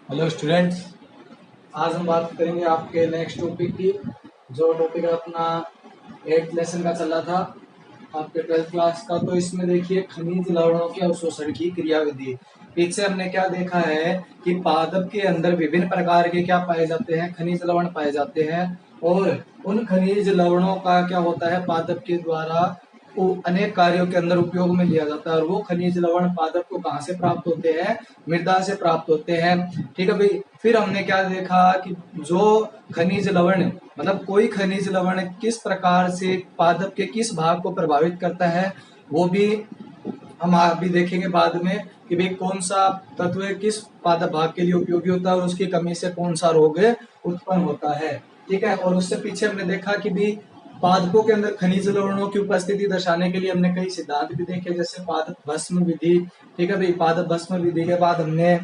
Hello students, आज हम बात करेंगे आपके नेक्स्ट टॉपिक की। जो टॉपिक है अपना 8th लेसन का चल रहा था आपके 12th क्लास का। तो इसमें देखिए खनिज लवणों के अवशोषण की क्रियाविधि। पीछे हमने क्या देखा है कि पादप के अंदर विभिन्न प्रकार के क्या पाए जाते हैं, खनिज लवण पाए जाते हैं। और उन खनिज लवणों का क्या होता है, पादप के द्वारा वो अनेक कार्यों के अंदर उपयोग में लिया जाता है। और वो खनिज लवण पादप को कहाँ से प्राप्त होते हैं, मृदा से प्राप्त होते हैं। ठीक है भाई। फिर हमने क्या देखा कि जो खनिज लवण मतलब कोई खनिज लवण किस प्रकार से पादप के किस भाग को प्रभावित करता है, वो भी हम अभी देखेंगे बाद में कि भाई कौन सा तत्व किस पादप भाग के लिए उपयोगी होता है और उसकी कमी से कौन सा रोग उत्पन्न होता है। ठीक है। और उससे पीछे हमने देखा कि भी पादपों के अंदर खनिज लवणों की उपस्थिति दर्शाने के लिए हमने कई सिद्धांत भी देखे, जैसे पादप भस्म विधि। ठीक है भाई। पादप भस्म विधि के बाद हमने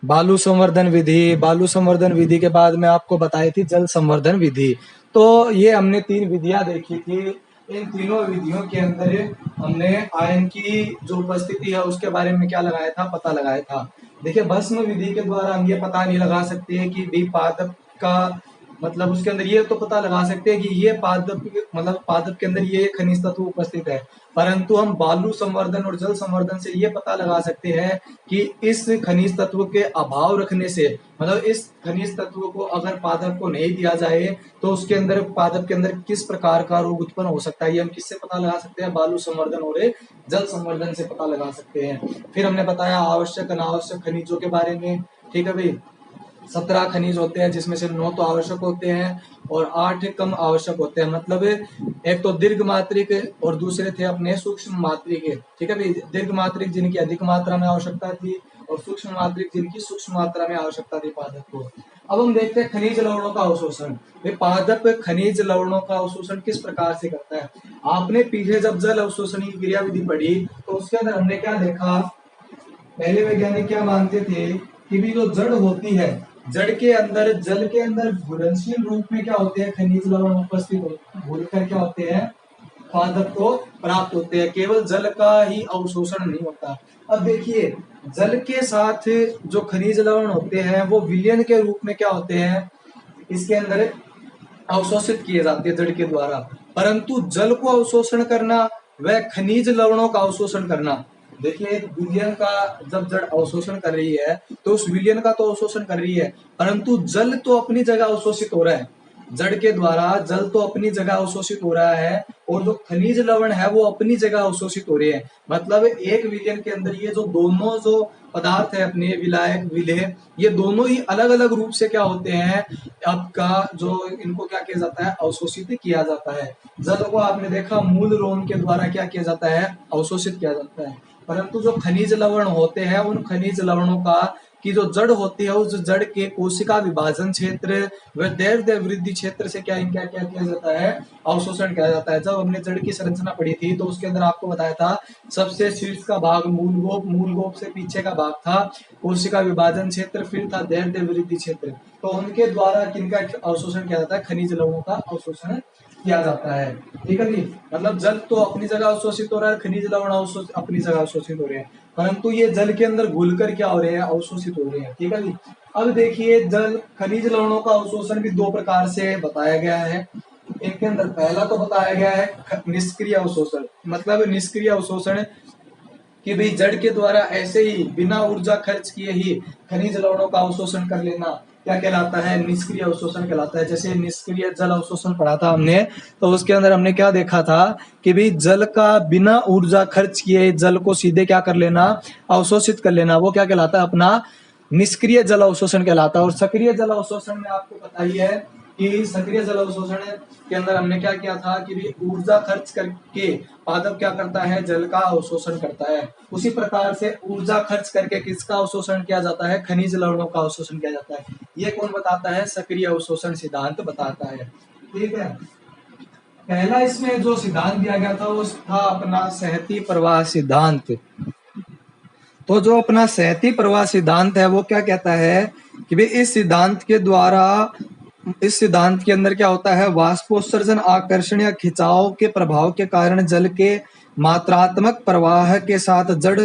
बालू संवर्धन विधि के बाद में आपको बताई थी जल संवर्धन विधि। तो ये हमने 3 विधियां देखी थी। इन तीनों विधियों के अंदर हमने आयन की जो उपस्थिति है उसके बारे में क्या लगाया था, पता लगाया था। देखिए, भस्म विधि के द्वारा हम ये पता नहीं लगा सकते हैं कि भी पादप का मतलब उसके अंदर ये तो पता लगा सकते हैं कि ये पादप मतलब पादप के अंदर ये खनिज तत्व उपस्थित है। परंतु हम बालू संवर्धन और जल संवर्धन से ये पता लगा सकते हैं कि इस खनिज तत्व के अभाव रखने से मतलब इस खनिज तत्व को अगर पादप को नहीं दिया जाए तो उसके अंदर पादप के अंदर किस प्रकार का रोग उत्पन्न हो सकता है। ये हम किससे पता लगा सकते हैं, बालू संवर्धन और जल संवर्धन से पता लगा सकते हैं। फिर हमने बताया आवश्यक अनावश्यक खनिजों के बारे में। ठीक है भाई। 17 खनिज होते हैं जिसमें से 9 तो आवश्यक होते हैं और 8 कम आवश्यक होते हैं। मतलब एक तो दीर्घ मात्रिक और दूसरे थे अपने सूक्ष्म मात्रिक। ठीक है भाई। दीर्घ मात्रिक जिनकी अधिक मात्रा में आवश्यकता थी और सूक्ष्म मात्रिक जिनकी सूक्ष्म मात्रा में आवश्यकता थी पादप को। अब हम देखते हैं खनिज लवणों का अवशोषण। पादप खनिज लवणों का अवशोषण किस प्रकार से करता है। आपने पीछे जब जल अवशोषण की क्रियाविधि पढ़ी तो उसके अंदर हमने क्या देखा, पहले वैज्ञानिक क्या मानते थे कि भी जो जड़ होती है, जड़ के अंदर जल के अंदर घुलनशील रूप में क्या होते हैं, खनिज लवण उपस्थित घुलकर क्या होते हैं, पादप को प्राप्त होते हैं। केवल जल का ही अवशोषण नहीं होता। अब देखिए, जल के साथ जो खनिज लवण होते हैं वो विलयन के रूप में क्या होते हैं, इसके अंदर अवशोषित किए जाते हैं जड़ के द्वारा। परंतु जल को अवशोषण करना व खनिज लवणों का अवशोषण करना, देखिए विलयन का जब जड़ अवशोषण कर रही है तो उस विलयन का तो अवशोषण कर रही है, परंतु जल तो अपनी जगह अवशोषित हो रहा है। जड़ के द्वारा जल तो अपनी जगह अवशोषित हो रहा है और जो खनिज लवण है वो अपनी जगह अवशोषित हो रहे हैं। मतलब एक विलयन के अंदर ये जो दोनों जो पदार्थ है अपने विलायक विलेय, ये दोनों ही अलग अलग रूप से क्या होते हैं, आपका जो इनको क्या किया जाता है, अवशोषित किया जाता है। जल को आपने देखा मूल रोम के द्वारा क्या किया जाता है, अवशोषित किया जाता है। परंतु जो खनिज लवण होते हैं उन खनिज लवणों का की जो जड़ होती है उस जड़ के कोशिका विभाजन क्षेत्र व दैर्ध्य वृद्धि क्षेत्र से क्या क्या क्या किया जाता है, अवशोषण किया जाता है। जब हमने जड़ की संरचना पढ़ी थी तो उसके अंदर आपको बताया था सबसे शीर्ष का भाग मूल गोप से पीछे का भाग था कोशिका विभाजन क्षेत्र, फिर था दैर्ध्य वृद्धि क्षेत्र। तो उनके द्वारा किनका अवशोषण किया जाता है, खनिज लवणों का अवशोषण किया जाता है। ठीक है जी। मतलब जल तो अपनी जगह अवशोषित हो रहा है, खनिज लवण अपनी जगह अवशोषित हो रहे हैं, परंतु ये जल के अंदर घुलकर क्या हो रहे हैं, अवशोषित हो रहे हैं। ठीक है जी। अब देखिए, जल खनिज लवणों का अवशोषण भी 2 प्रकार से बताया गया है। इनके अंदर पहला तो बताया गया है निष्क्रिय अवशोषण। मतलब निष्क्रिय अवशोषण कि भाई जड़ के द्वारा ऐसे ही बिना ऊर्जा खर्च किए ही खनिज लवणों का अवशोषण कर लेना क्या कहलाता है, निष्क्रिय अवशोषण कहलाता है। जैसे निष्क्रिय जल अवशोषण पढ़ा था हमने, तो उसके अंदर हमने क्या देखा था कि भाई जल का बिना ऊर्जा खर्च किए जल को सीधे क्या कर लेना, अवशोषित कर लेना, वो क्या कहलाता है, अपना निष्क्रिय जल अवशोषण कहलाता है। और सक्रिय जल अवशोषण में आपको पता ही है कि सक्रिय जल अवशोषण के अंदर हमने क्या किया था कि भी ऊर्जा खर्च करके पादप क्या करता है, जल का अवशोषण करता है। उसी प्रकार से ऊर्जा खर्च करके किसका अवशोषण किया जाता है, खनिज लवणों का अवशोषण किया जाता है। ये कौन बताता है, सक्रिय अवशोषण सिद्धांत बताता है। ठीक है। पहला इसमें जो सिद्धांत दिया गया था वो था अपना सहती प्रवाह सिद्धांत। तो जो अपना सहती प्रवाह सिद्धांत है वो क्या कहता है कि भाई इस सिद्धांत के द्वारा, इस सिद्धांत के अंदर क्या होता है, वाष्पोत्सर्जन आकर्षण या खिंचाव के प्रभाव के कारण जल के मात्रात्मक प्रवाह के साथ जड़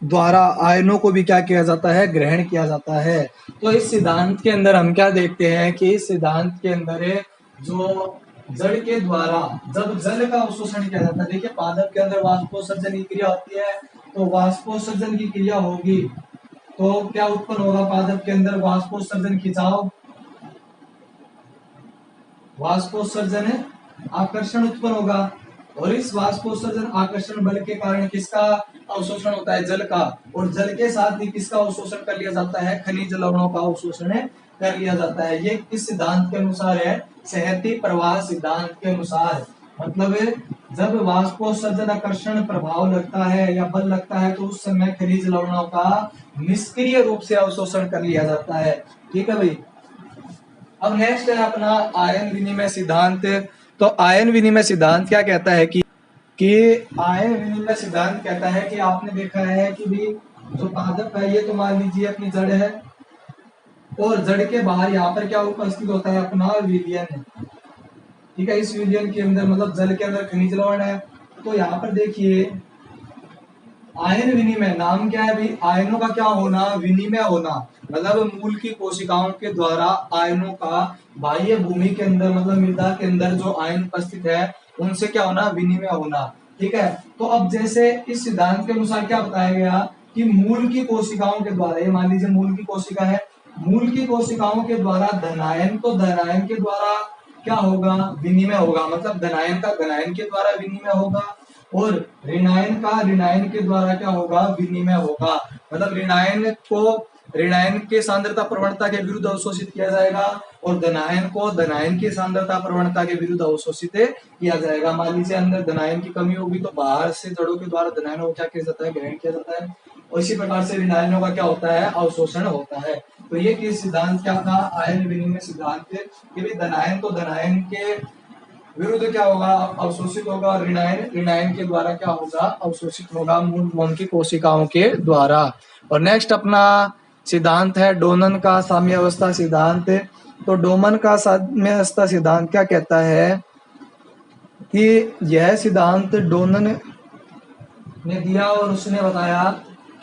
द्वारा आयनों को भी क्या किया जाता है, ग्रहण किया जाता है। तो इस सिद्धांत के अंदर हम क्या देखते हैं कि इस सिद्धांत के अंदर जो जड़ के द्वारा जब जल का अवशोषण किया जाता है, देखिए पादप के अंदर वाष्पोत्सर्जन की क्रिया होती है, तो वाष्पोत्सर्जन की क्रिया होगी तो क्या उत्पन्न होगा, पादप के अंदर वाष्पोत्सर्जन, खिंचाव, वाष्पोत्सर्जन आकर्षण उत्पन्न होगा, और इस वाष्पोत्सर्जन आकर्षण बल के कारण किसका अवशोषण होता है, जल का, और जल के साथ ही किसका अवशोषण कर लिया जाता है, खनिज लवणों का अवशोषण कर लिया जाता है। ये किस सिद्धांत के अनुसार है, सहती प्रवाह सिद्धांत के अनुसार। मतलब जब वाष्पोत्सर्जन आकर्षण प्रभाव लगता है या बल लगता है तो उस समय खनिज लवणों का निष्क्रिय रूप से अवशोषण कर लिया जाता है। ठीक है भाई। अब नेक्स्ट है अपना आयन विनिमय सिद्धांत। तो आयन विनिमय सिद्धांत क्या कहता है कि आयन विनिमय सिद्धांत कहता है कि आपने देखा है कि भी जो पादप है ये तो मान लीजिए अपनी जड़ है, और जड़ के बाहर यहाँ पर क्या उपस्थित होता है, अपना विलयन। ठीक है, इस विलयन के अंदर मतलब जल के अंदर खनिज लवण है। तो यहाँ पर देखिए आयन विनिमय नाम क्या है भाई, आयनों का क्या होना, विनिमय होना। मतलब मूल की कोशिकाओं के द्वारा आयनों का बाह्य भूमि के अंदर मतलब मृदा के अंदर जो आयन उपस्थित है उनसे क्या होना, विनिमय होना। ठीक है। तो अब जैसे इस सिद्धांत के अनुसार क्या बताया गया कि मूल की कोशिकाओं के द्वारा, ये मान लीजिए मूल की कोशिका है, मूल की कोशिकाओं के द्वारा धनायन को धनायन के द्वारा क्या होगा, विनिमय होगा। मतलब धनायन का धनायन के द्वारा विनिमय होगा, और ऋणायन का ऋणायन के द्वारा क्या होगा, विनिमय होगा। मतलब ऋणायन को ऋणायन के सांद्रता प्रवणता के विरुद्ध अवशोषित किया जाएगा, और धनायन को धनायन की सांद्रता प्रवणता के विरुद्ध अवशोषित किया जाएगा। मान लीजिए अंदर धनायन की कमी होगी तो बाहर से जड़ों के द्वारा धनायनों को क्या किया जाता है, ग्रहण किया जाता है, और इसी प्रकार से ऋणायनों का क्या होता है, अवशोषण होता है। तो ये किस सिद्धांत क्या था, आयन विनिमय सिद्धांत कि धनायन तो धनायन के विरुद्ध क्या होगा, अवशोषित होगा, और ऋणायन ऋणायन के द्वारा क्या होगा, अवशोषित होगा मूल वंश की कोशिकाओं के द्वारा। और नेक्स्ट अपना सिद्धांत है डोनन का साम्य अवस्था सिद्धांत। तो डोमन का साम्य अवस्था सिद्धांत क्या कहता है कि यह सिद्धांत डोनन ने दिया और उसने बताया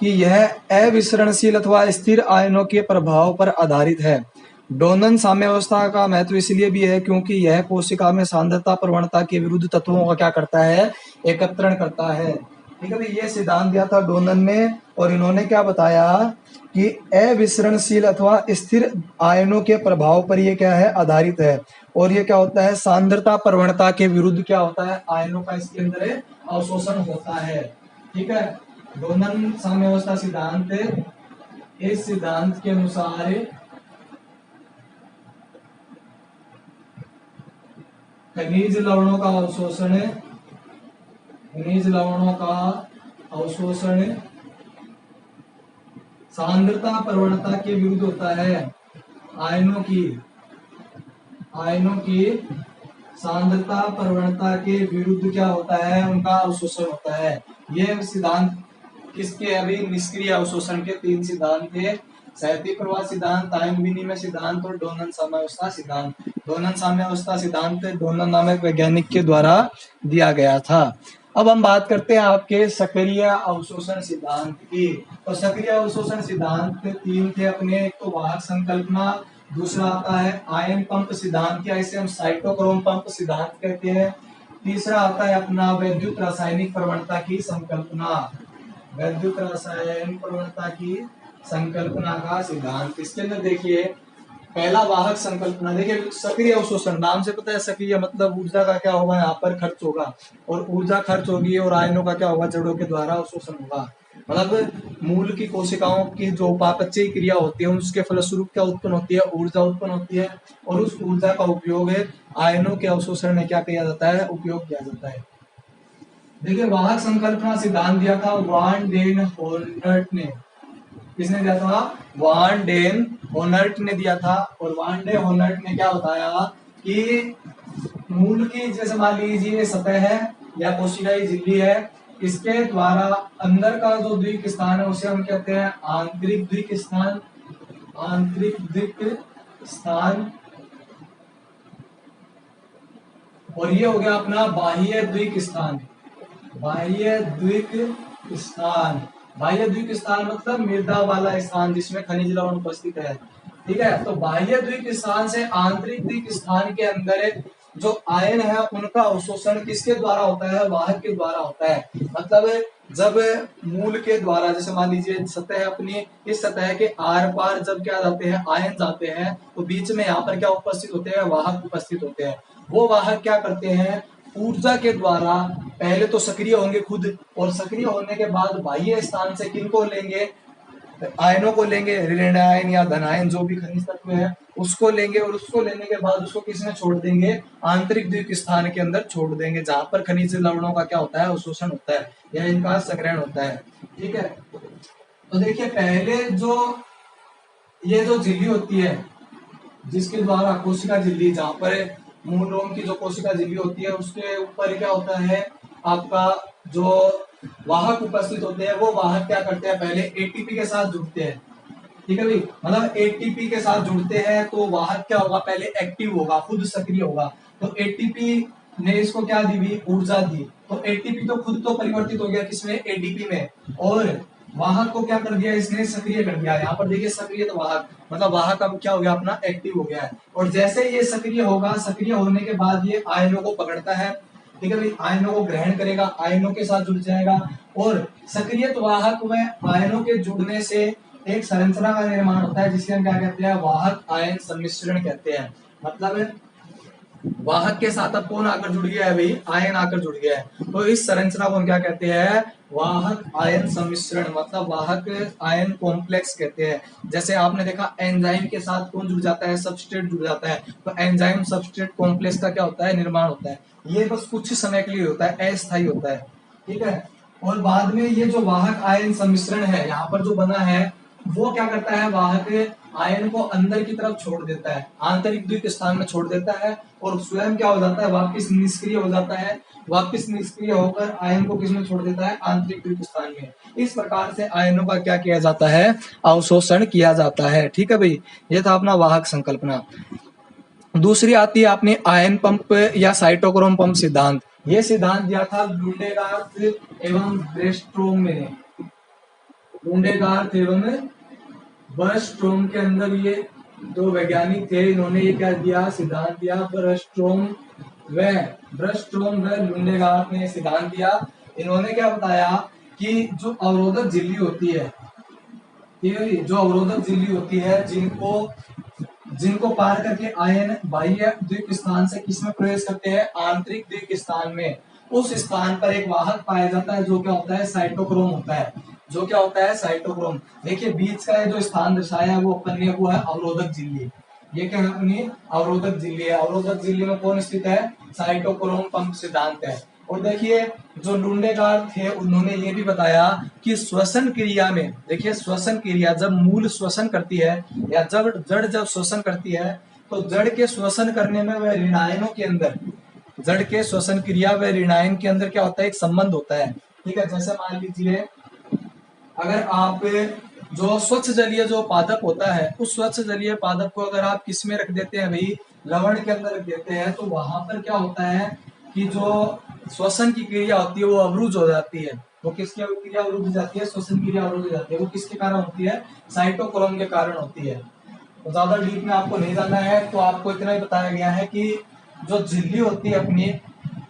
कि यह अविसरणशील अथवा स्थिर आयनों के प्रभाव पर आधारित है। डोनन साम्यावस्था का महत्व इसलिए भी है क्योंकि यह कोशिका में सांद्रता प्रवणता के विरुद्ध तत्वों का क्या करता है, एकत्रण करता है। ठीक है, ये सिद्धांत दिया था डोनन ने, और इन्होंने क्या बताया कि अविसरणशील अथवा स्थिर आयनों के प्रभाव पर ये क्या है, आधारित है, और ये क्या होता है, सांद्रता प्रवणता के विरुद्ध क्या होता है, आयनों का इसके अंदर अवशोषण होता है। ठीक है, डोनन साम्यावस्था सिद्धांत, इस सिद्धांत के अनुसार खनिज लवणों का अवशोषण, खनिज लवणों का अवशोषण सांद्रता प्रवणता के विरुद्ध होता है। आयनों की सांद्रता प्रवणता के विरुद्ध क्या होता है, उनका अवशोषण होता है। ये सिद्धांत किसके, अभी निष्क्रिय अवशोषण के तीन सिद्धांत थे, सहती प्रवाह सिद्धांत, आयन विनिमय सिद्धांत और डोनन साम्यावस्था सिद्धांत। डोनन साम्यावस्था सिद्धांत डोनन नामक वैज्ञानिक के द्वारा दिया गया था। अब हम बात करते हैं आपके सक्रिय अवशोषण सिद्धांत की। तो सक्रिय अवशोषण सिद्धांत तीन थे अपने, एक तो वाहक संकल्पना, दूसरा आता है आयन पंप सिद्धांत या इसे हम साइटोक्रोम पंप सिद्धांत कहते हैं, तीसरा आता है अपना वैद्युत रासायनिक प्रवणता की संकल्पना, वैद्युत रसायन प्रवणता की संकल्पना का सिद्धांत। इसके अंदर देखिए पहला वाहक संकल्पना, देखिए सक्रिय अवशोषण नाम से पता है, सक्रिय मतलब ऊर्जा का क्या होगा, यहाँ पर खर्च होगा, और ऊर्जा खर्च होगी और आयनों का क्या होगा, जड़ों के द्वारा अवशोषण होगा। मतलब मूल की कोशिकाओं की जो उपापचयी क्रिया होती है उसके फलस्वरूप क्या उत्पन्न होती है, ऊर्जा उत्पन्न होती है, और उस ऊर्जा का उपयोग आयनों के अवशोषण में क्या किया जाता है, उपयोग किया जाता है। देखिए वाहक संकल्पना सिद्धांत दिया था वान डेन होनर्ट ने, किसने दिया था, वान डेन होनर्ट ने दिया था। और वान डेन होनर्ट ने क्या बताया कि मूल की जैसे मान लीजिए सतह है या कोशिकाई झिल्ली है, इसके द्वारा अंदर का जो द्विक स्थान है उसे हम कहते हैं आंतरिक द्विक स्थान, आंतरिक द्विक स्थान, और ये हो गया अपना बाह्य द्विक स्थान, बाह्य द्विक स्थान। बाह्य द्वीप स्थान मतलब मृदा वाला स्थान जिसमें खनिज लवण उपस्थित है। ठीक है, तो बाह्य द्वीप स्थान से आंतरिक द्वीप स्थान के अंदर जो आयन है उनका अवशोषण किसके द्वारा होता है? वाहक के द्वारा होता है। मतलब जब मूल के द्वारा, जैसे मान लीजिए सतह अपनी, इस सतह के आर पार जब क्या जाते हैं? आयन जाते हैं, तो बीच में यहाँ पर क्या उपस्थित होते हैं? वाहक उपस्थित होते हैं। वो वाहक क्या करते हैं? ऊर्जा के द्वारा पहले तो सक्रिय होंगे खुद, और सक्रिय होने के बाद बाह्य स्थान से किनको लेंगे? आयनों को लेंगे, ऋण आयन या धन आयन जो भी खनिज तत्व है उसको लेंगे, और उसको लेने के बाद उसको किसमें छोड़ देंगे? आंतरिक द्वीप स्थान के अंदर छोड़ देंगे, जहां पर खनिज लवणों का क्या होता है? अवशोषण होता है या इनका संग्रहण होता है। ठीक है, तो देखिए पहले जो ये जो झिल्ली होती है, जिसके द्वारा कोशिका झिल्ली, जहां पर मूल रोम की जो कोशिका झिल्ली होती है उसके ऊपर क्या होता है? आपका जो वाहक उपस्थित होते हैं, वो वाहक क्या करते हैं? पहले एटीपी के साथ जुड़ते हैं। ठीक है भाई, मतलब एटीपी के साथ जुड़ते हैं तो वाहक क्या होगा? पहले एक्टिव होगा, खुद सक्रिय होगा। तो एटीपी ने इसको क्या दी? ऊर्जा दी। तो एटीपी तो खुद तो परिवर्तित हो गया किसमें? एडीपी में। और वाहक को क्या कर दिया इसने? सक्रिय कर दिया। यहाँ पर देखिए सक्रिय तो वाहक, मतलब वाहक अब क्या हो गया? अपना एक्टिव हो गया है। और जैसे ये सक्रिय होगा, सक्रिय होने के बाद ये आयनों को पकड़ता है। ठीक है भाई, आयनों को ग्रहण करेगा, आयनों के साथ जुड़ जाएगा, और सक्रियत वाहक में आयनों के जुड़ने से एक संरचना का निर्माण होता है जिसे हम क्या कहते हैं? वाहक आयन सम्मिश्रण कहते हैं। मतलब वाहक के साथ अब कौन आकर जुड़ गया है भाई? आयन आकर जुड़ गया है। तो इस संरचना को हम क्या कहते हैं? वाहक आयन सम्मिश्रण, मतलब वाहक आयन कॉम्प्लेक्स कहते हैं। जैसे आपने देखा एंजाइम के साथ कौन जुड़ जाता है? सबस्ट्रेट जुड़ जाता है। तो एंजाइम सबस्ट्रेट कॉम्प्लेक्स का क्या होता है? निर्माण होता है। ये बस कुछ समय के लिए होता है, अस्थायी होता है। ठीक है, और बाद में ये जो वाहक आयन सम्मिश्रण है यहाँ पर जो बना है, वो क्या करता है? वाहक आयन को अंदर की तरफ छोड़ देता है, आंतरिक द्वीप स्थान में छोड़ देता है, और स्वयं क्या हो जाता है? वापस निष्क्रिय हो जाता है। वापस निष्क्रिय होकर आयन को किसमें छोड़ देता है? आंतरिक द्वीप स्थान में। इस प्रकार से आयनों का क्या किया जाता है? अवशोषण किया जाता है। ठीक है भाई, ये था अपना वाहक संकल्पना। दूसरी आती है आपने आयन पंप या साइटोक्रोम पंप सिद्धांत। ये सिद्धांत दिया था लुंडेगार्थ एवं ब्रेस्ट्रोम ने। लुंडेगार्थ एवं ब्रेस्ट्रोम के अंदर ये दो वैज्ञानिक थे, इन्होंने ये क्या दिया? सिद्धांत दिया। ब्रेस्ट्रोम व लुंडेगार्थ ने सिद्धांत दिया। इन्होंने क्या बताया कि जो अवरोधक झिल्ली होती है, जो अवरोधक झिल्ली होती है, जिनको पार करके आयन बाह्य द्वीप स्थान से किसमें प्रवेश करते हैं? आंतरिक द्वीप स्थान में। उस स्थान पर एक वाहक पाया जाता है जो क्या होता है? साइटोक्रोम होता है। जो क्या होता है? साइटोक्रोम। देखिए बीच का जो स्थान दर्शाया है वो अपन ने, वो है अवरोधक झिल्ली। ये क्या है? अपनी अवरोधक झिल्ली है। अवरोधक झिल्ली में कौन स्थित है? साइटोक्रोम पंप सिद्धांत है। और देखिए जो लुंडेगार्थ थे उन्होंने ये भी बताया कि श्वसन क्रिया में, देखिए श्वसन क्रिया जब मूल श्वसन करती है या जड़ श्वसन करती है, तो जड़ के श्वसन करने में वह ऋणायनों के अंदर, जड़ के श्वसन क्रिया व ऋणायन के अंदर क्या होता है? एक संबंध होता है। ठीक है, जैसे मान लीजिए अगर आप जो स्वच्छ जलीय जो पादप होता है, उस स्वच्छ जलीय पादप को अगर आप किस में रख देते हैं भाई? लवण के अंदर रख देते हैं, तो वहां पर क्या होता है कि जो श्वसन की क्रिया होती है वो अवरुद्ध हो जाती है। वो किसकी क्रिया अवरुद्ध हो जाती है? श्वसन क्रिया अवरुद्ध हो जाती है। वो किसके कारण होती है? साइटोक्रोम के कारण होती है। तो ज्यादा डीप में आपको नहीं जाना है, तो आपको इतना ही बताया गया है कि जो झिल्ली होती है अपनी,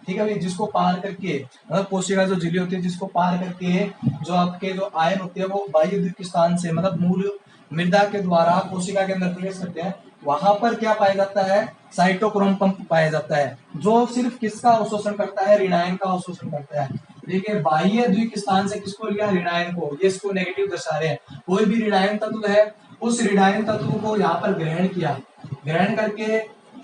ठीक है भाई, जिसको पार करके, मतलब कोशिका जो झिल्ली होती है जिसको पार करके जो आपके जो आयन होते हैं वो बाह्य द्वीप स्थान से, मतलब मूल मृदा के द्वारा कोशिका के अंदर प्रवेश करते हैं, वहां पर क्या पाया जाता है? साइटोक्रोम पंप पाया जाता है, जो सिर्फ किसका अवशोषण करता है? ऋणायन का अवशोषण करता है। देखिए बाह्य द्वीप स्थान से किसको लिया? ऋणायन को। ये इसको नेगेटिव दर्शा रहे हैं। कोई भी ऋणायन तत्व है, उस ऋणायन तत्व को यहाँ पर ग्रहण किया, ग्रहण करके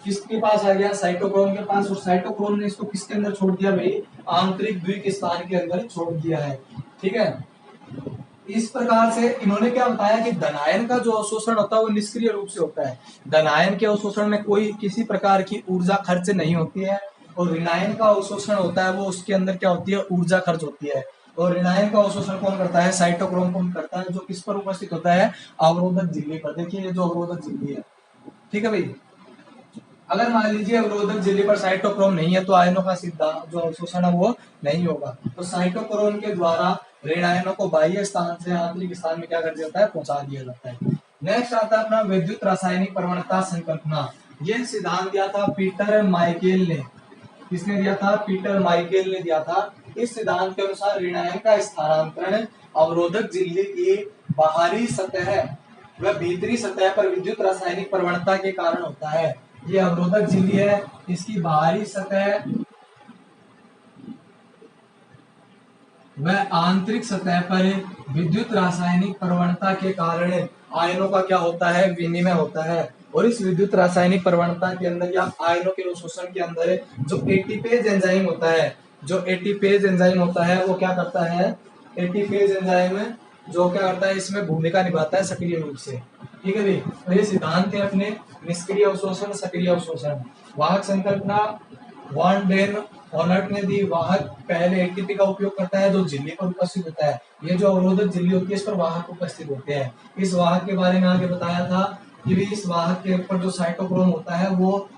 किसके पास आ गया? साइटोक्रोम के पास, और साइटोक्रोम ने इसको किसके अंदर छोड़ दिया भाई? आंतरिक द्वीप स्थान के अंदर छोड़ दिया है। ठीक है, इस प्रकार से इन्होंने क्या बताया कि धनायन का जो अवशोषण होता है वो निष्क्रिय रूप से होता है। धनायन के अवशोषण में कोई किसी प्रकार की ऊर्जा खर्च नहीं होती है, और ऋणायन का अवशोषण होता है वो उसके अंदर क्या होती है? ऊर्जा खर्च होती है। और ऋणायन का अवशोषण कौन करता है? साइटोक्रोम पंप करता है, जो किस पर उपस्थित होता है? अवरोधक झिल्ली पर। देखिए ये जो अवरोधक झिल्ली है, ठीक है भाई। अगर मान लीजिए अवरोधक झिल्ली पर साइटोक्रोम नहीं है तो आयनों का सीधा जो अवशोषण है वो नहीं होगा। तो साइटोक्रोम के द्वारा ऋण आयनों को बाह्य स्थान से आंतरिक स्थान में क्या कर दिया जाता है, पहुंचा दिया जाता है। नेक्स्ट आता है अपना विद्युत रासायनिक प्रवणता संकल्पना। यह सिद्धांत दिया था पीटर माइकेल ने। किसने दिया था? पीटर माइकेल ने दिया था। इस सिद्धांत के अनुसार ऋण आयन का स्थानांतरण अवरोधक झिल्ली की बाहरी सतह व भीतरी सतह पर विद्युत रासायनिक प्रवणता के कारण होता है। ये अवरोधक झिल्ली है, इसकी बाहरी सतह व आंतरिक सतह पर विद्युत रासायनिक प्रवणता के कारण आयनों का क्या होता है, विनिमय होता है। और इस विद्युत रासायनिक प्रवणता के अंदर या आयनों के अवशोषण के अंदर जो एटीपेज एंजाइम होता है, जो एटीपेज एंजाइम होता है वो क्या करता है, एटीपेज एंजाइम जो क्या करता है, इसमें भूमिका निभाता है सक्रिय रूप से। ठीक है भाई, तो ये सिद्धांत है अपने निष्क्रिय अवशोषण, सक्रिय अवशोषण। वाहक संकल्पना वॉन डेन हॉनर्ट ने दी। वाहक पहले एटीपी का उपयोग करता है जो झिल्ली पर उपस्थित होता है। ये जो अवरोधक झिल्ली होती है इस पर वाहक उपस्थित होते हैं। इस वाहक के बारे में आगे बताया था कि भी इस वाहक के ऊपर जो साइटोक्रोम होता है वो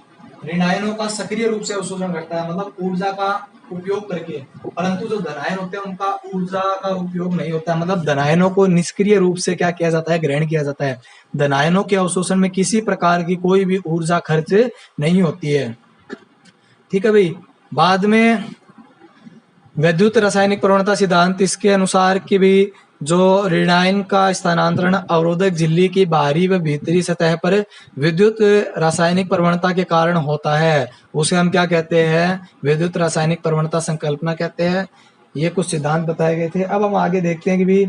ऋण आयनों का सक्रिय रूप से अवशोषण करता है, मतलब ऊर्जा का उपयोग करके। परंतु जो धनायन होते हैं उनका ऊर्जा का उपयोग नहीं होता है, मतलब धनायनों को निष्क्रिय रूप से क्या किया जाता है, ग्रहण किया जाता है। धनायनों के अवशोषण में किसी प्रकार की कोई भी ऊर्जा खर्च नहीं होती है। ठीक है भाई। बाद में विद्युत रासायनिक प्रवणता सिद्धांत, इसके अनुसार कि भी जो ऋण आयन का स्थानांतरण अवरोधक झिल्ली की बाहरी व भीतरी सतह पर विद्युत रासायनिक प्रवणता के कारण होता है, उसे हम क्या कहते हैं, विद्युत रासायनिक प्रवणता संकल्पना कहते हैं। ये कुछ सिद्धांत बताए गए थे। अब हम आगे देखते हैं कि भी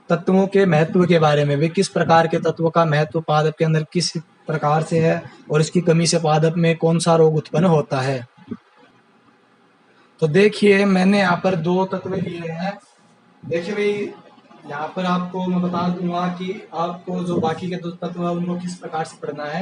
तत्वों के महत्व के बारे में, भी किस प्रकार के तत्वों का महत्व पादप के अंदर किस प्रकार से है और इसकी कमी से पादप में कौन सा रोग उत्पन्न होता है। तो देखिए मैंने यहाँ पर दो तत्व लिए हैं। देखिए भाई, यहाँ पर आपको मैं बता दूंगा कि आपको जो बाकी के दो तत्व है उनको किस प्रकार से पढ़ना है।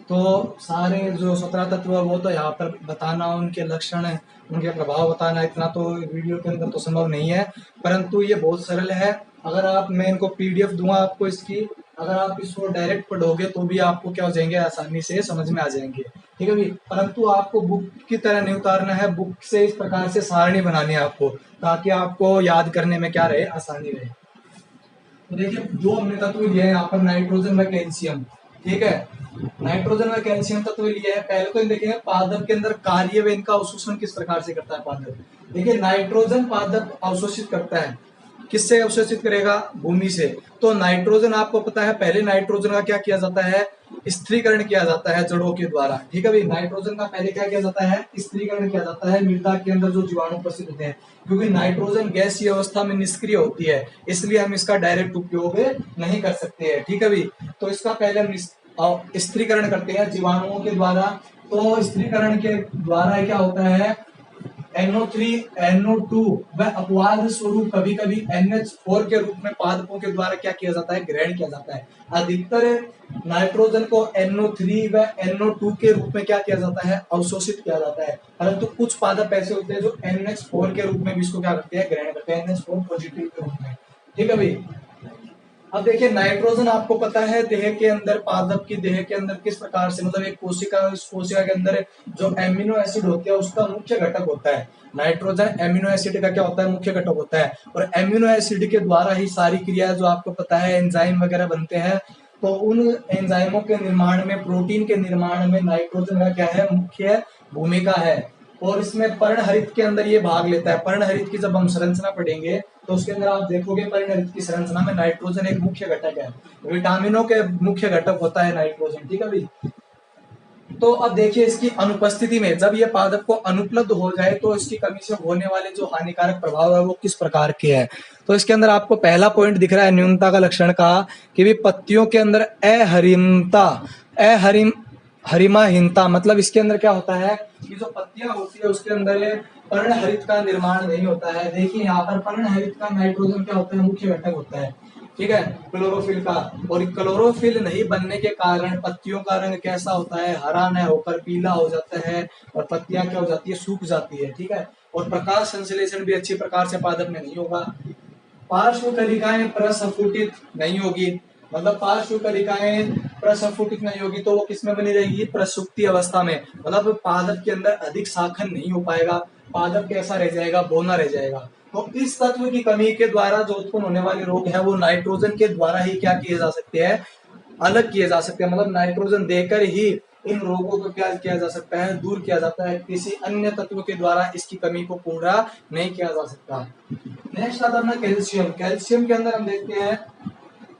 तो सारे जो 17 तत्व है वो तो यहाँ पर बताना, उनके लक्षण, उनके प्रभाव बताना, इतना तो वीडियो के अंदर तो संभव नहीं है। परंतु ये बहुत सरल है। अगर आप, मैं इनको पीडीएफ दूंगा आपको इसकी, अगर आप इसको डायरेक्ट पढ़ोगे तो भी आपको क्या हो जाएंगे, आसानी से समझ में आ जाएंगे। ठीक है भाई। परंतु आपको बुक की तरह नहीं उतारना है, बुक से इस प्रकार से सारणी बनानी है आपको, ताकि आपको याद करने में क्या रहे, आसानी रहे। तो देखिए दो हमने तत्व लिए हैं यहाँ पर, नाइट्रोजन व कैल्शियम। ठीक है, नाइट्रोजन व कैल्शियम तत्व लिए हैं। पहले तो देखेंगे पादप के अंदर कार्य व इनका अवशोषण किस प्रकार से करता है पादप। देखिए नाइट्रोजन पादप अवशोषित करता है, किससे अवशोषित करेगा, भूमि से। तो नाइट्रोजन आपको पता है, पहले नाइट्रोजन का क्या किया जाता है, स्त्रीकरण किया जाता है जड़ों के द्वारा। ठीक है भाई, नाइट्रोजन का पहले क्या किया जाता है, स्त्रीकरण किया जाता है मृदा के अंदर जो जीवाणु उपस्थित होते हैं। क्योंकि नाइट्रोजन गैसीय अवस्था में निष्क्रिय होती है, इसलिए हम इसका डायरेक्ट उपयोग नहीं कर सकते हैं। ठीक है भाई, तो इसका पहले हम स्त्रीकरण करते हैं जीवाणुओं के द्वारा। तो स्त्रीकरण के द्वारा क्या होता है, NO3 NO2 व अपवाद स्वरूप कभी कभी NH4 के रूप में पादपों के द्वारा क्या किया जाता है, ग्रहण किया जाता है। अधिकतर नाइट्रोजन को NO3 व NO2 के रूप में क्या किया जाता है, अवशोषित किया जाता है। परंतु कुछ पादप ऐसे होते हैं जो NH4 के रूप में भी इसको क्या करते हैं, ग्रहण करते हैं, NH4 पॉजिटिव के रूप में। ठीक है भाई। अब देखिए नाइट्रोजन आपको पता है देह के अंदर, पादप की देह के अंदर किस प्रकार से, मतलब एक कोशिका, उस कोशिका के अंदर जो एमिनो एसिड होते हैं उसका मुख्य घटक होता है। नाइट्रोजन एमिनो एसिड का क्या होता है, मुख्य घटक होता है। और एमिनो एसिड के द्वारा ही सारी क्रिया जो आपको पता है एंजाइम वगैरह बनते हैं। तो उन एंजाइमों के निर्माण में, प्रोटीन के निर्माण में नाइट्रोजन का क्या है, मुख्य भूमिका है। और इसमें पर्णहरित के अंदर ये भाग लेता है। पर्णहरित की जब हम संरचना पढ़ेंगे तो उसके अंदर आप देखोगे पर्णहरित की संरचना में नाइट्रोजन एक मुख्य घटक है। विटामिनों के मुख्य घटक होता है नाइट्रोजन। ठीक है भाई। तो अब देखिए इसकी अनुपस्थिति में जब ये पादप को अनुपलब्ध हो जाए तो इसकी कमी से होने वाले जो हानिकारक प्रभाव है वो किस प्रकार के हैं। तो इसके अंदर आपको पहला पॉइंट दिख रहा है न्यूनता का लक्षण का, कि भी पत्तियों के अंदर हरिमाहीनता, मतलब इसके अंदर क्या होता है कि जो पत्तियां होती है उसके अंदर पर्णहरित का निर्माण नहीं होता है। देखिए यहाँ पर पर्णहरित का नाइट्रोजन क्या होता है, मुख्य घटक होता है। ठीक है, क्लोरोफिल का। और क्लोरोफिल नहीं बनने के कारण पत्तियों का रंग कैसा होता है, हरा न होकर पीला हो जाता है और पत्तियां क्या हो जाती है, सूख जाती है। ठीक है, और प्रकाश संश्लेषण भी अच्छी प्रकार से पादप में नहीं होगा। पार्श्व कलिकाएं प्रस्फुटित नहीं होगी, मतलब पार्श्व कलिकाएं प्रस्फुटित नहीं होगी तो वो किसमें बनी रहेगी, प्रसुप्ति अवस्था में, मतलब पादप के अंदर अधिक शाखन नहीं हो पाएगा, पादप कैसा रह जाएगा, बौना रह जाएगा। तो इस तत्व की कमी के द्वारा जो उत्पन्न होने वाले रोग है वो नाइट्रोजन के द्वारा ही क्या किए जा सकते हैं, अलग किए जा सकते हैं, मतलब नाइट्रोजन देकर ही इन रोगों को क्या किया जा सकता है, दूर किया जाता है, किसी अन्य तत्व के द्वारा इसकी कमी को पूरा नहीं किया जा सकता। नेक्स्ट आता है कैल्शियम। कैल्शियम के अंदर हम देखते हैं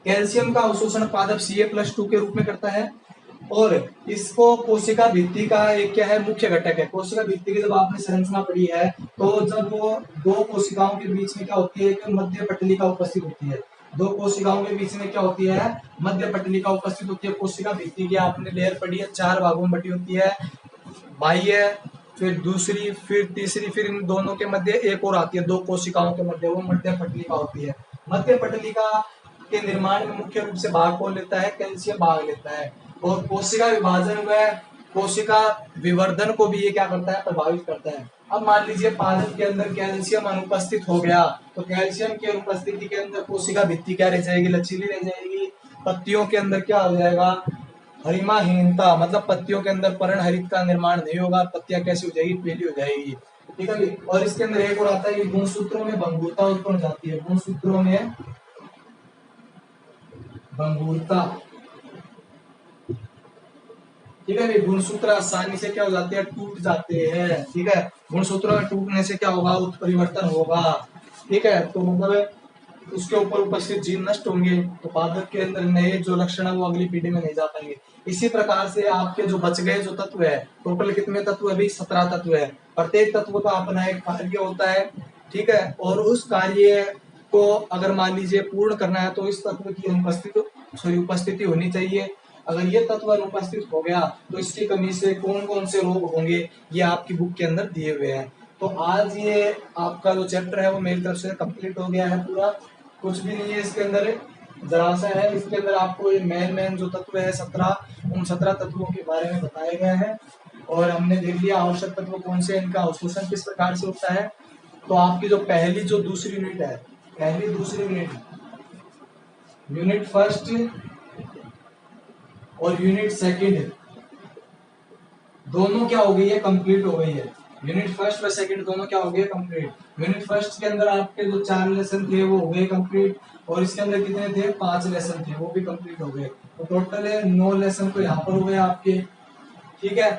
कैल्शियम का अवशोषण पादप Ca+2 के रूप में करता है और इसको कोशिका भित्ति का एक क्या है, मुख्य घटक है। कोशिका भित्ति की जब आपने संरचना पढ़ी है तो जब वो दो कोशिकाओं के बीच में क्या होती है, कि मध्य पटलिका उपस्थित होती है, दो कोशिकाओं के बीच में क्या होती है, मध्य पटलिका उपस्थित होती है। कोशिका भित्ति की आपने लेयर पढ़ी है, 4 भागों में बटी होती है, बाह्य, फिर दूसरी, फिर तीसरी, फिर इन दोनों के मध्य एक और आती है, दो कोशिकाओं के मध्य, वो मध्य पटलिका होती है। मध्य पटलिका के निर्माण में मुख्य रूप से भाग कौन लेता है, कैल्शियम भाग लेता है। और कोशिका विभाजन व कोशिका विवर्धन को भी ये क्या करता है, प्रभावित करता है। अब मान लीजिए पादप के अंदर कैल्शियम अनुपस्थित हो गया तो कैल्शियम की अनुपस्थिति के अंदर कोशिका भित्ति क्या रह जाएगी, लचीली रह जाएगी। पत्तियों के अंदर क्या हो जाएगा, हरिमाहीनता, मतलब पत्तियों के अंदर पर्णहरित का निर्माण नहीं होगा, पत्तियां कैसी हो जाएगी, पीली हो जाएगी, ठीक है। और इसके अंदर एक और आता है, गुणसूत्रों में भंगुरता उत्पन्न हो जाती है, गुणसूत्रों में भंगुरता, ठीक है। गुणसूत्र आसानी से क्या हो जाते हैं, टूट जाते हैं, ठीक है। गुणसूत्रों में टूटने से क्या होगा, उत्परिवर्तन होगा, ठीक है। तो मतलब उसके ऊपर उपस्थित जीन नष्ट होंगे तो पादप के अंदर नए जो लक्षण है वो अगली पीढ़ी में नहीं जा पाएंगे। इसी प्रकार से आपके जो बच गए जो तत्व है, टोटल कितने तत्व है भाई, 17 तत्व है। प्रत्येक तत्व का अपना एक कार्य होता है, ठीक है। और उस कार्य को अगर मान लीजिए पूर्ण करना है तो इस तत्व की उपस्थिति होनी चाहिए। अगर ये तत्व अनुपस्थित हो गया तो इसकी कमी से कौन कौन से रोग होंगे ये आपकी बुक के अंदर दिए हुए हैं। तो आज ये आपका जो चैप्टर है वो मेरी तरफ से कंप्लीट हो गया है पूरा, कुछ भी नहीं है इसके अंदर, जरा सा है। इसके अंदर आपको ये मेन जो तत्व है 17, उन 17 तत्वों के बारे में बताया गया है और हमने देख लिया आवश्यक तत्व कौन से, इनका अवशोषण किस प्रकार से होता है। तो आपकी जो पहली जो दूसरी यूनिट है, पहली दूसरी यूनिट फर्स्ट और यूनिट सेकंड दोनों क्या हो गई है, कंप्लीट हो गई है। यूनिट फर्स्ट व सेकंड दोनों क्या हो गए, कंप्लीट। यूनिट फर्स्ट के अंदर आपके जो 4 लेसन थे वो हो गए कंप्लीट और इसके अंदर कितने थे, 5 लेसन थे, वो भी कंप्लीट हो गए। तो टोटल है 9 लेसन तो यहाँ पर हो गए आपके, ठीक है।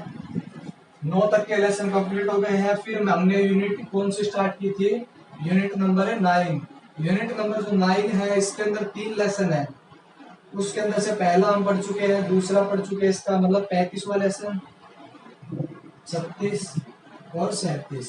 9 तक के लेसन कंप्लीट हो गए हैं। फिर हमने यूनिट कौन सी स्टार्ट की थी, यूनिट नंबर है 9। यूनिट नंबर जो 9 है इसके अंदर 3 लेसन है। उसके अंदर से पहला हम पढ़ चुके हैं, दूसरा पढ़ चुके हैं, इसका मतलब 35वां लेसन, 36 और 37,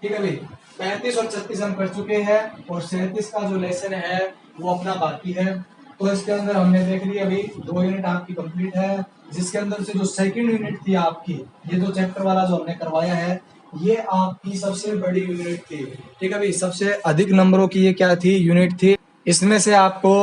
ठीक है भाई। 35 और 36 हम कर चुके हैं और 37 का जो लेसन है वो अपना बाकी है। तो इसके अंदर हमने देख लिया अभी 2 यूनिट आपकी कंप्लीट है, जिसके अंदर से जो सेकंड यूनिट थी आपकी, ये जो चैप्टर वाला जो हमने करवाया है ये आपकी सबसे बड़ी यूनिट थी, ठीक है भाई। सबसे अधिक नंबरों की ये क्या थी, यूनिट थी। इसमें से आपको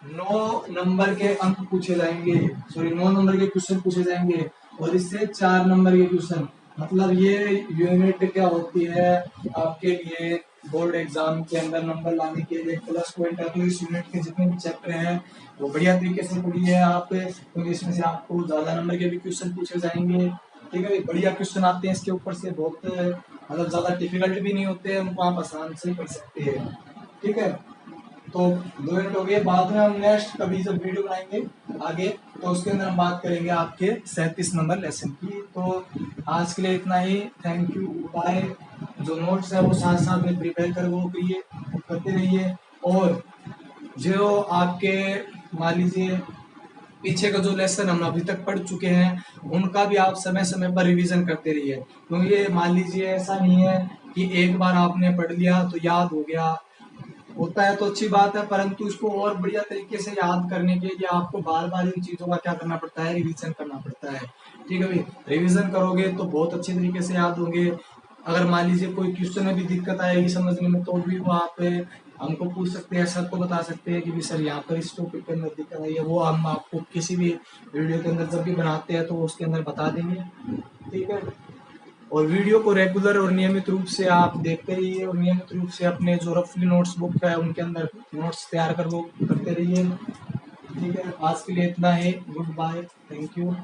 9 नंबर के अंक पूछे जाएंगे, 9 नंबर के क्वेश्चन पूछे जाएंगे और इससे 4 नंबर के क्वेश्चन। मतलब ये यूनिट क्या होती है आपके लिए बोर्ड एग्जाम के अंदर नंबर लाने के लिए प्लस पॉइंट है। तो इस यूनिट के जितने भी चैप्टर हैं वो बढ़िया तरीके से पढ़िए आप, क्योंकि इसमें से आपको ज्यादा नंबर के भी क्वेश्चन पूछे जाएंगे, ठीक है। बढ़िया क्वेश्चन आते हैं इसके ऊपर से, बहुत मतलब ज्यादा डिफिकल्ट भी नहीं होते हैं, उनको आप आसान से पढ़ सकते हैं, ठीक है। तो 2 यूनिट हो गए। बाद में हम नेक्स्ट कभी जब वीडियो बनाएंगे आगे तो उसके अंदर हम बात करेंगे आपके 37 नंबर लेसन की। तो आज के लिए इतना ही, थैंक यू, बाय। जो नोट्स है वो साथ साथ में प्रिपेयर करते रहिए और जो आपके मान लीजिए पीछे का जो लेसन हम अभी तक पढ़ चुके हैं उनका भी आप समय समय पर रिवीजन करते रहिए, क्योंकि ये मान लीजिए ऐसा नहीं है कि एक बार आपने पढ़ लिया तो याद हो गया, होता है तो अच्छी बात है, परंतु इसको और बढ़िया तरीके से याद करने के लिए आपको बार बार इन चीजों का क्या करना पड़ता है, रिवीजन करना पड़ता है, ठीक है भाई। रिवीजन करोगे तो बहुत अच्छे तरीके से याद होंगे। अगर मान लीजिए कोई क्वेश्चन में भी दिक्कत आएगी समझने में तो भी वो आप हमको पूछ सकते हैं, सर को बता सकते हैं कि भी सर यहाँ पर इस टॉपिक के अंदर दिक्कत आई है, वो हम आपको किसी भी वीडियो के अंदर जब भी बनाते हैं तो उसके अंदर बता देंगे, ठीक है। और वीडियो को रेगुलर और नियमित रूप से आप देखते रहिए और नियमित रूप से अपने जो रफली नोट्स बुक है उनके अंदर नोट्स तैयार करते रहिए। ठीक है, आज के लिए इतना ही। Goodbye, thank you.